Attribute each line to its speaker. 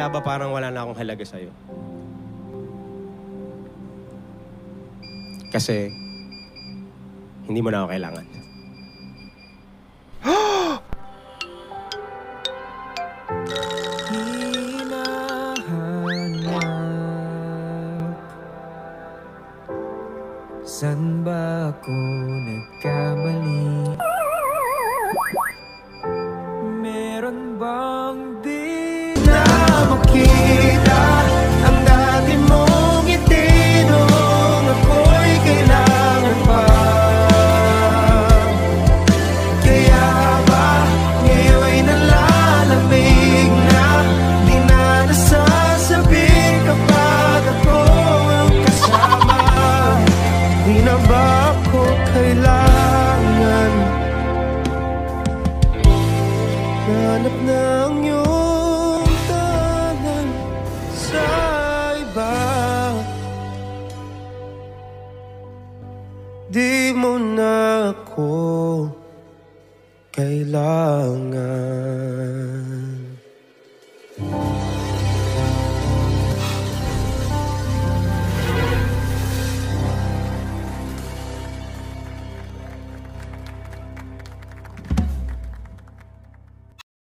Speaker 1: Kaya ba parang wala na akong halaga sa'yo? Kasi, hindi mo na ako kailangan.
Speaker 2: Hinahanap, saan ba ako nagkamali? Meron bang di na makita ang dati mong ngiti nung ako'y kailangan pa? Kaya ba ngayon'y nalalamig na di na nasasabi kapag ako ang kasama? Di na ba ako kailangan? Hanap ng iyong tanan sa iba. Di mo na ako kailangan.